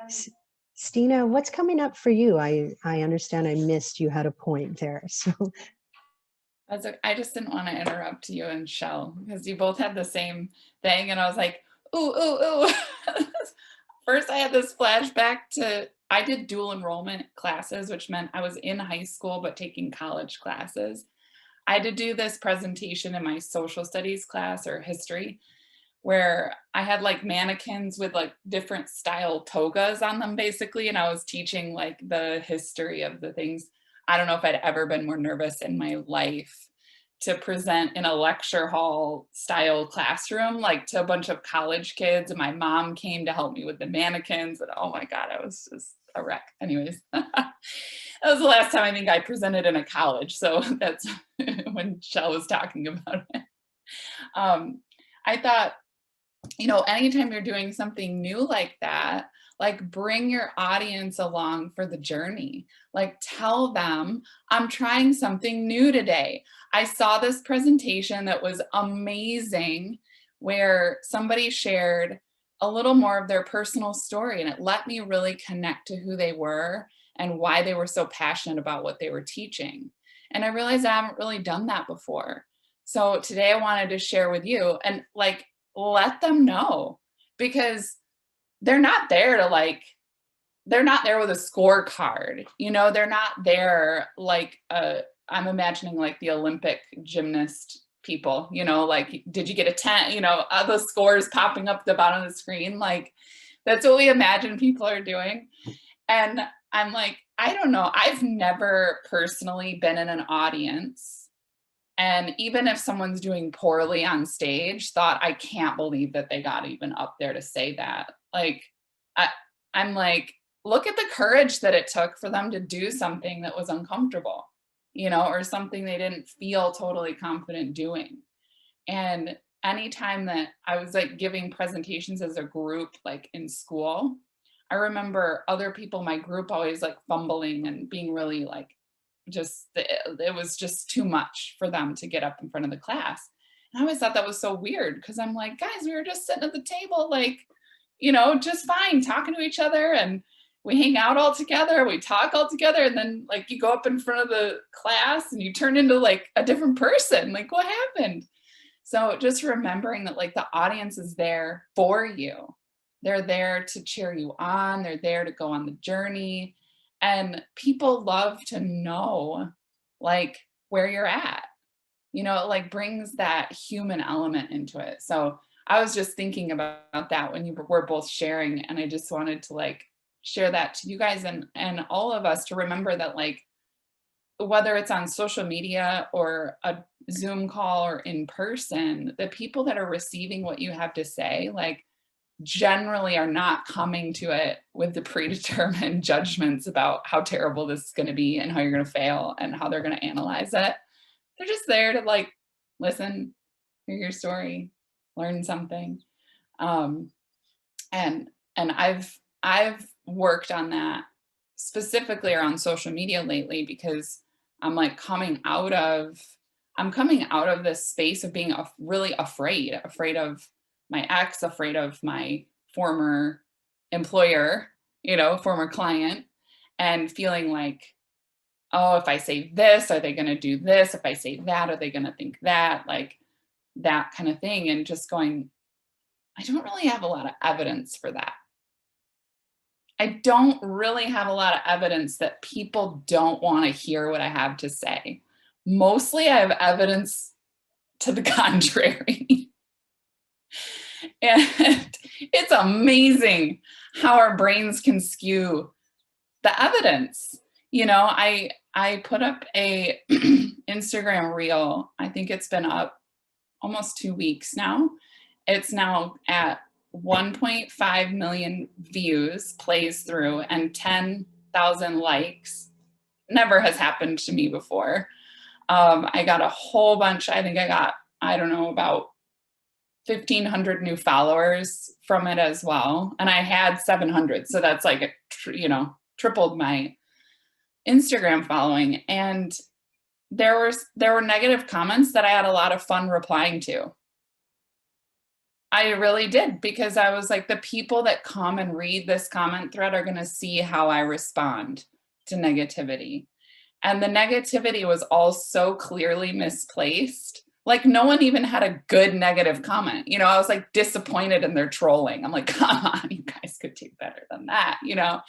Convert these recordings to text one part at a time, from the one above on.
S- Steena, what's coming up for you? I understand I missed you had a point there. So I just didn't want to interrupt you and Shell because you both had the same thing. And I was like, ooh, ooh, ooh. First, I had this flashback to, I did dual enrollment classes, which meant I was in high school but taking college classes. I had to do this presentation in my social studies class or history where I had like mannequins with like different style togas on them basically. And I was teaching like the history of the things. I don't know if I'd ever been more nervous in my life to present in a lecture hall style classroom, like to a bunch of college kids. And my mom came to help me with the mannequins. And oh my God, I was just a wreck. Anyways, that was the last time I think I presented in a college. So that's when Shell was talking about it. I thought, you know, anytime you're doing something new like that, like bring your audience along for the journey. Like tell them, I'm trying something new today. I saw this presentation that was amazing where somebody shared a little more of their personal story and it let me really connect to who they were and why they were so passionate about what they were teaching. And I realized I haven't really done that before. So today I wanted to share with you and like, let them know because they're not there to like, they're not there with a scorecard, you know, they're not there like, I'm imagining like the Olympic gymnast people, you know, like, did you get a 10, you know, the scores popping up the bottom of the screen. Like that's what we imagine people are doing. And I'm like, I don't know. I've never personally been in an audience and even if someone's doing poorly on stage, thought, I can't believe that they got even up there to say that. Like, I'm like, look at the courage that it took for them to do something that was uncomfortable, you know, or something they didn't feel totally confident doing. And anytime that I was like giving presentations as a group, like in school, I remember other people in my group always like fumbling and being really like, just it was just too much for them to get up in front of the class. And I always thought that was so weird because I'm like, guys, we were just sitting at the table, like, you know, just fine, talking to each other, and we hang out all together, we talk all together, and then like you go up in front of the class and you turn into like a different person. Like, what happened? So just remembering that like the audience is there for you. They're there to cheer you on, they're there to go on the journey. And people love to know like where you're at, you know, it like brings that human element into it. So I was just thinking about that when you were both sharing, and I just wanted to like share that to you guys and all of us to remember that like, whether it's on social media or a Zoom call or in person, the people that are receiving what you have to say, like generally are not coming to it with the predetermined judgments about how terrible this is going to be and how you're going to fail and how they're going to analyze it. They're just there to like listen, hear your story, learn something. And I've worked on that specifically around social media lately because I'm like I'm coming out of this space of being really afraid of my ex, afraid of my former employer, you know, former client, and feeling like, oh, if I say this, are they going to do this? If I say that, are they going to think that? Like that kind of thing. And just going, I don't really have a lot of evidence for that. I don't really have a lot of evidence that people don't want to hear what I have to say. Mostly I have evidence to the contrary. And it's amazing how our brains can skew the evidence. You know, I put up a Instagram reel. I think it's been up almost 2 weeks now. It's now at 1.5 million views, plays through, and 10,000 likes. Never has happened to me before. I got a whole bunch. I think I got, I don't know, about 1,500 new followers from it as well. And I had 700. So that's like, you know, tripled my Instagram following. And there were negative comments that I had a lot of fun replying to. I really did, because I was like, the people that come and read this comment thread are going to see how I respond to negativity. And the negativity was all so clearly misplaced. Like no one even had a good negative comment. You know, I was like disappointed in their trolling. I'm like, come on, you guys could do better than that. You know,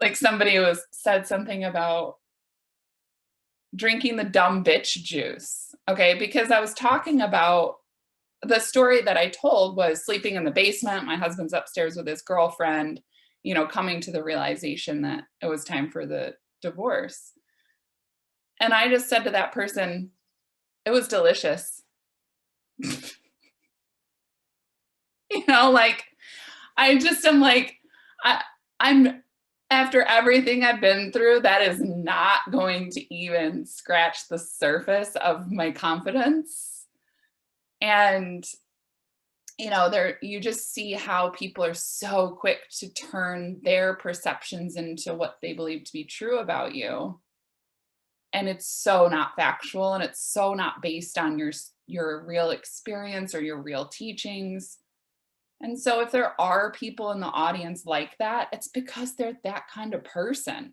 like somebody said something about drinking the dumb bitch juice. Okay. Because I was talking about the story that I told was sleeping in the basement. My husband's upstairs with his girlfriend, you know, coming to the realization that it was time for the divorce. And I just said to that person, it was delicious. You know, like, I just am like, I'm after everything I've been through, that is not going to even scratch the surface of my confidence. And, you know, you just see how people are so quick to turn their perceptions into what they believe to be true about you. And it's so not factual, and it's so not based on your real experience or your real teachings. And so if there are people in the audience like that, it's because they're that kind of person.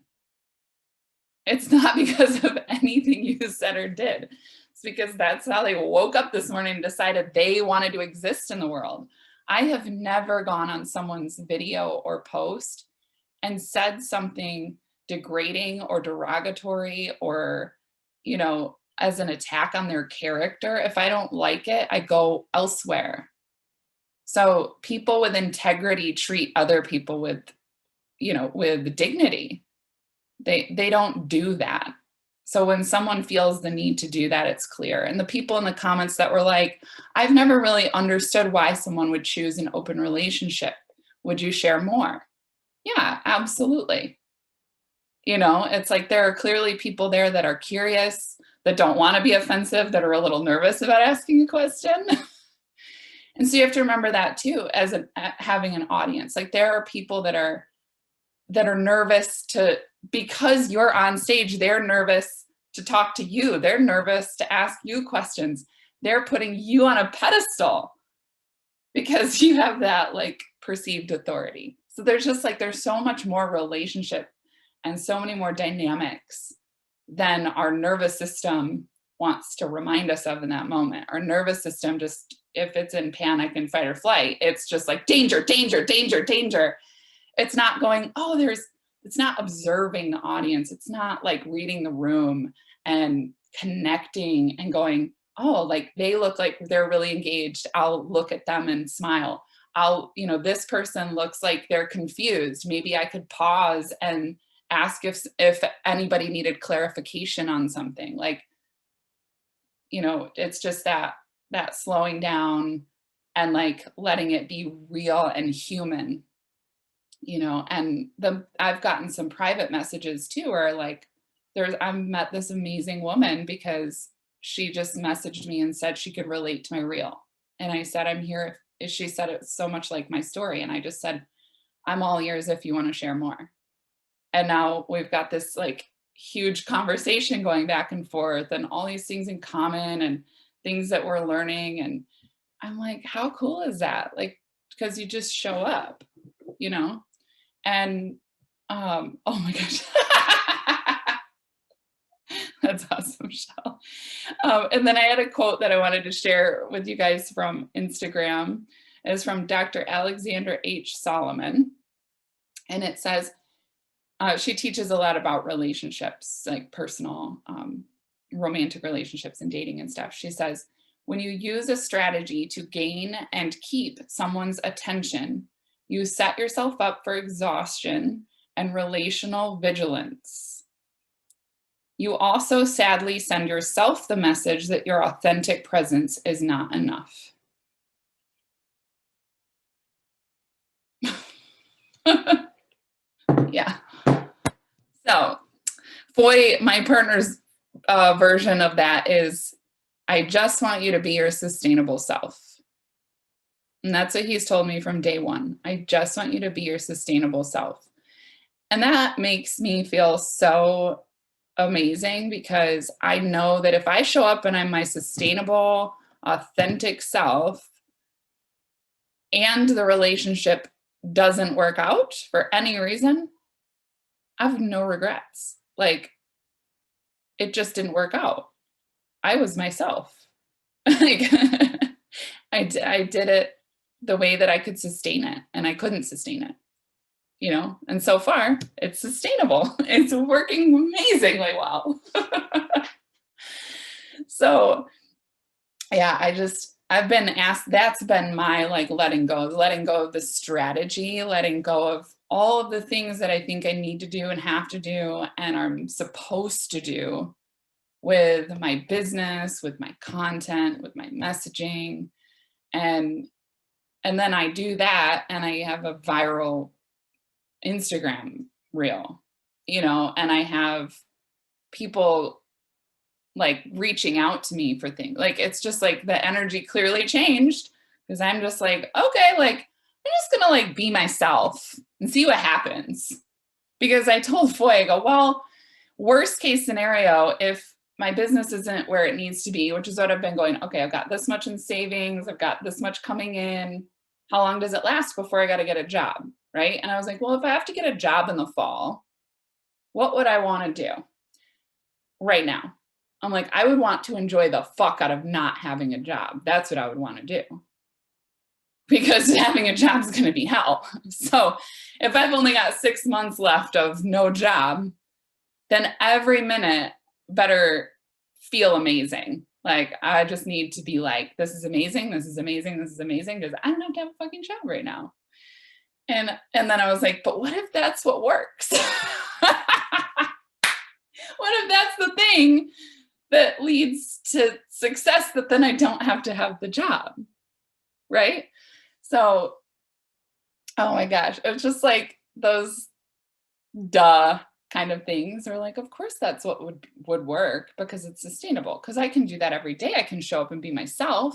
It's not because of anything you said or did. It's because that's how they woke up this morning and decided they wanted to exist in the world. I have never gone on someone's video or post and said something degrading or derogatory or, you know, as an attack on their character. If I don't like it, I go elsewhere. So people with integrity treat other people with, you know, with dignity. They don't do that. So when someone feels the need to do that, it's clear. And the people in the comments that were like, I've never really understood why someone would choose an open relationship. Would you share more? Yeah, absolutely. You know, it's like there are clearly people there that are curious, that don't want to be offensive, that are a little nervous about asking a question. And so you have to remember that too, as having an audience. Like there are people that are nervous because you're on stage, they're nervous to talk to you. They're nervous to ask you questions. They're putting you on a pedestal because you have that like perceived authority. So there's so much more relationship and so many more dynamics than our nervous system wants to remind us of in that moment. Our nervous system just, if it's in panic and fight or flight, it's just like danger, danger, danger, danger. It's not going, it's not observing the audience. It's not like reading the room and connecting and going, oh, like they look like they're really engaged. I'll look at them and smile. This person looks like they're confused. Maybe I could pause and ask if anybody needed clarification on something. Like, you know, it's just that slowing down and like letting it be real and human, you know. And I've gotten some private messages too, where like I've met this amazing woman because she just messaged me and said she could relate to my reel. And I said, I'm here. She said it's so much like my story. And I just said, I'm all ears if you want to share more. And now we've got this like huge conversation going back and forth and all these things in common and things that we're learning. And I'm like, how cool is that? Like, because you just show up, you know? And, oh my gosh. That's awesome, Shelle. And then I had a quote that I wanted to share with you guys from Instagram. It's from Dr. Alexandra H. Solomon. And it says, she teaches a lot about relationships, like personal, romantic relationships and dating and stuff. She says, when you use a strategy to gain and keep someone's attention, you set yourself up for exhaustion and relational vigilance. You also sadly send yourself the message that your authentic presence is not enough. Yeah. So, my partner's version of that is, I just want you to be your sustainable self. And that's what he's told me from day one. I just want you to be your sustainable self. And that makes me feel so amazing, because I know that if I show up and I'm my sustainable, authentic self, and the relationship doesn't work out for any reason, I have no regrets. Like, it just didn't work out. I was myself. Like, I did it the way that I could sustain it, and I couldn't sustain it, you know? And so far, it's sustainable. It's working amazingly well. So yeah, I've been asked, that's been my like letting go of the strategy, letting go of all of the things that I think I need to do and have to do and I'm supposed to do with my business, with my content, with my messaging. And then I do that and I have a viral Instagram reel, you know, and I have people like reaching out to me for things. Like, it's just like the energy clearly changed because I'm just like, okay, like I'm just gonna like be myself and see what happens. Because I told Foy, I go, well, worst case scenario, if my business isn't where it needs to be, which is what I've been going, okay, I've got this much in savings, I've got this much coming in. How long does it last before I got to get a job? Right. And I was like, well, if I have to get a job in the fall, what would I want to do right now? I'm like, I would want to enjoy the fuck out of not having a job. That's what I would want to do. Because having a job is going to be hell. So if I've only got 6 months left of no job, then every minute better feel amazing. Like, I just need to be like, this is amazing, this is amazing, this is amazing, because I don't have to have a fucking job right now. And then I was like, but what if that's what works? What if that's the thing that leads to success, that then I don't have to have the job, right? So, oh my gosh, it's just like those duh kind of things are like, of course that's what would work because it's sustainable, because I can do that every day. I can show up and be myself.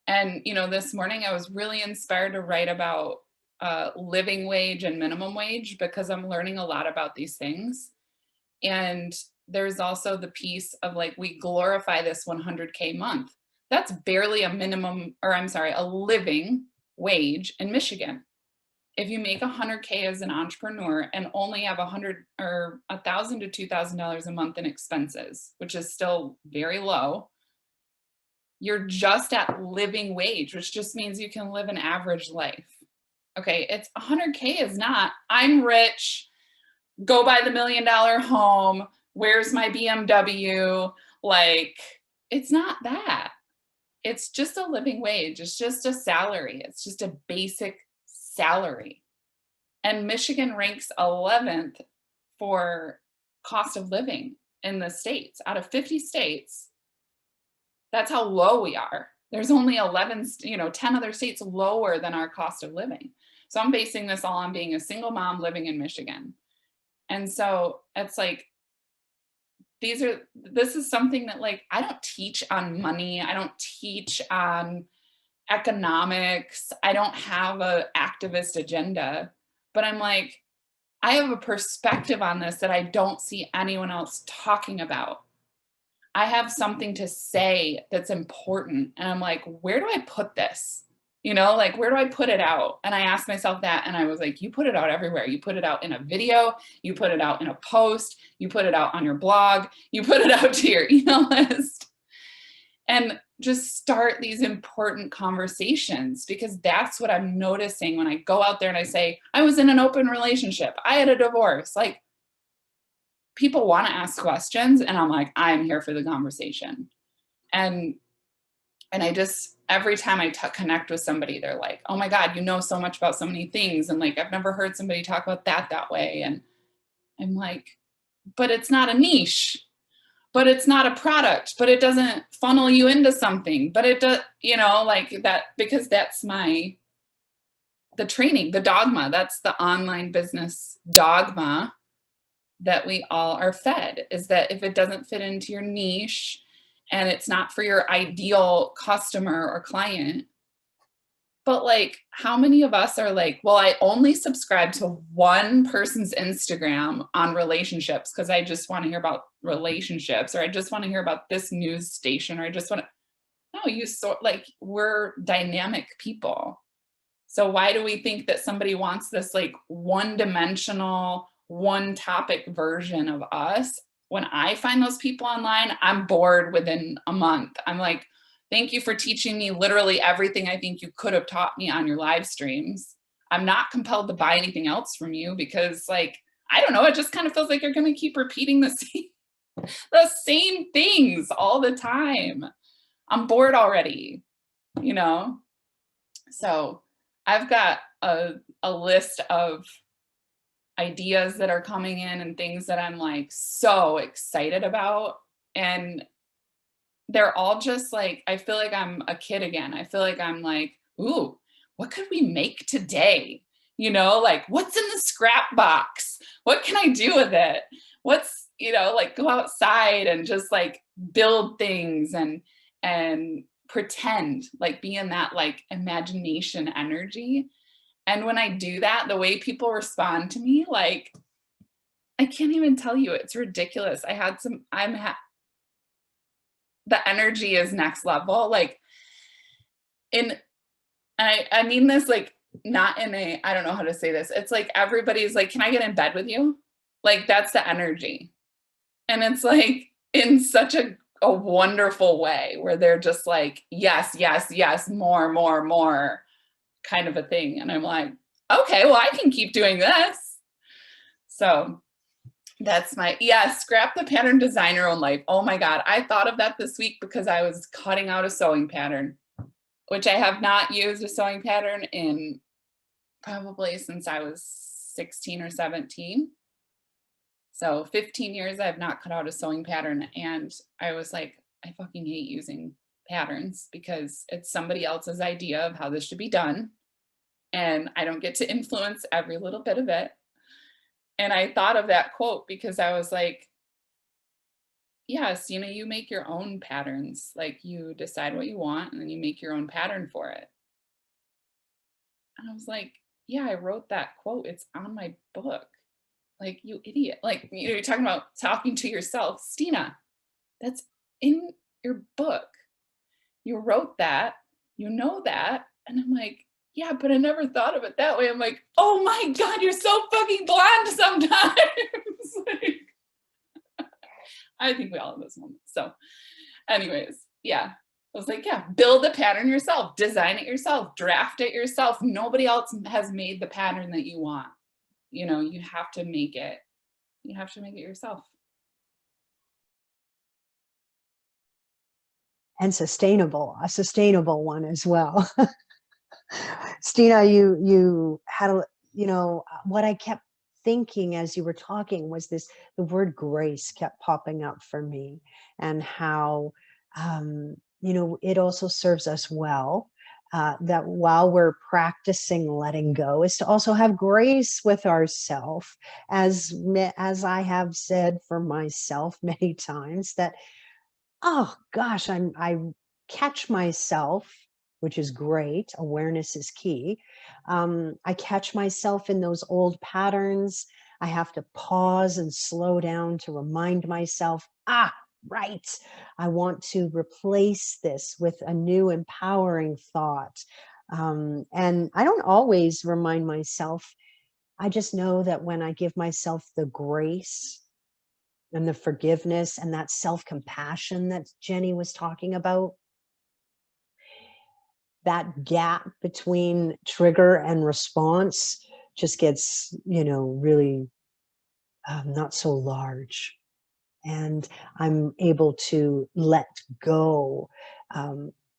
And, you know, this morning I was really inspired to write about living wage and minimum wage because I'm learning a lot about these things. And there's also the piece of like, we glorify this 100K month. That's barely a minimum, or I'm sorry, a living wage in Michigan. If you make 100K as an entrepreneur and only have $100 or $1,000 to $2,000 a month in expenses, which is still very low, you're just at living wage, which just means you can live an average life. Okay, it's 100K is not, I'm rich, go buy the $1 million home, where's my BMW? Like, it's not that. It's just a living wage. It's just a salary. It's just a basic salary. And Michigan ranks 11th for cost of living in the states. Out of 50 states, that's how low we are. There's only 10 other states lower than our cost of living. So I'm basing this all on being a single mom living in Michigan. And so it's like, this is something that like, I don't teach on money. I don't teach on economics. I don't have an activist agenda, but I'm like, I have a perspective on this that I don't see anyone else talking about. I have something to say that's important. And I'm like, where do I put this? You know, like, where do I put it out? And I asked myself that, and I was like, you put it out everywhere. You put it out in a video, you put it out in a post, you put it out on your blog, you put it out to your email list. And just start these important conversations, because that's what I'm noticing when I go out there and I say, I was in an open relationship, I had a divorce. Like, people want to ask questions, and I'm like, I'm here for the conversation. And I just, every time I connect with somebody, they're like, oh my God, you know so much about so many things. And like, I've never heard somebody talk about that way. And I'm like, but it's not a niche, but it's not a product, but it doesn't funnel you into something, but it does, you know, like that, because that's the training, the dogma, that's the online business dogma that we all are fed, is that if it doesn't fit into your niche and it's not for your ideal customer or client, but like, how many of us are like, well, I only subscribe to one person's Instagram on relationships because I just want to hear about relationships, or I just want to hear about this news station, or I just want to, No, you sort like we're dynamic people. So why do we think that somebody wants this like one-dimensional, one-topic version of us? When I find those people online, I'm bored within a month. I'm like, thank you for teaching me literally everything I think you could have taught me on your live streams. I'm not compelled to buy anything else from you because like, I don't know, it just kind of feels like you're going to keep repeating the same things all the time. I'm bored already, you know? So I've got a list of ideas that are coming in and things that I'm like so excited about. And they're all just like, I feel like I'm a kid again. I feel like I'm like, ooh, what could we make today? You know, like what's in the scrap box? What can I do with it? What's, you know, like go outside and just like build things and pretend, like be in that like imagination energy. And when I do that, the way people respond to me, like I can't even tell you, it's ridiculous. The energy is next level. Like I mean this like not in a, I don't know how to say this. It's like everybody's like, can I get in bed with you? Like that's the energy. And it's like in such a wonderful way where they're just like, yes, yes, yes, more kind of a thing. And I'm like, okay, well, I can keep doing this. So that's my, yeah, scrap the pattern, design your own life. Oh my God. I thought of that this week because I was cutting out a sewing pattern, which I have not used a sewing pattern in probably since I was 16 or 17. So 15 years I've not cut out a sewing pattern. And I was like, I fucking hate using patterns because it's somebody else's idea of how this should be done. And I don't get to influence every little bit of it. And I thought of that quote because I was like, yes, you know, you make your own patterns. Like you decide what you want and then you make your own pattern for it. And I was like, yeah, I wrote that quote. It's on my book. Like, you idiot. Like, you know, you're talking about talking to yourself. Steena, that's in your book. You wrote that. You know that. And I'm like, yeah, but I never thought of it that way. I'm like, oh my God, you're so fucking blonde sometimes. Like, I think we all have those moments. So anyways, yeah. I was like, yeah, build the pattern yourself, design it yourself, draft it yourself. Nobody else has made the pattern that you want. You know, you have to make it. You have to make it yourself. And a sustainable one as well. Steena, you had a, you know, what I kept thinking as you were talking was this, the word grace kept popping up for me, and how, you know, it also serves us well. That while we're practicing letting go is to also have grace with ourselves, as I have said for myself many times, that, oh gosh, I catch myself, which is great. Awareness is key. I catch myself in those old patterns. I have to pause and slow down to remind myself, right, I want to replace this with a new empowering thought. And I don't always remind myself. I just know that when I give myself the grace and the forgiveness and that self-compassion that Jenny was talking about, that gap between trigger and response just gets, you know, really not so large. And I'm able to let go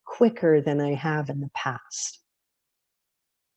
quicker than I have in the past.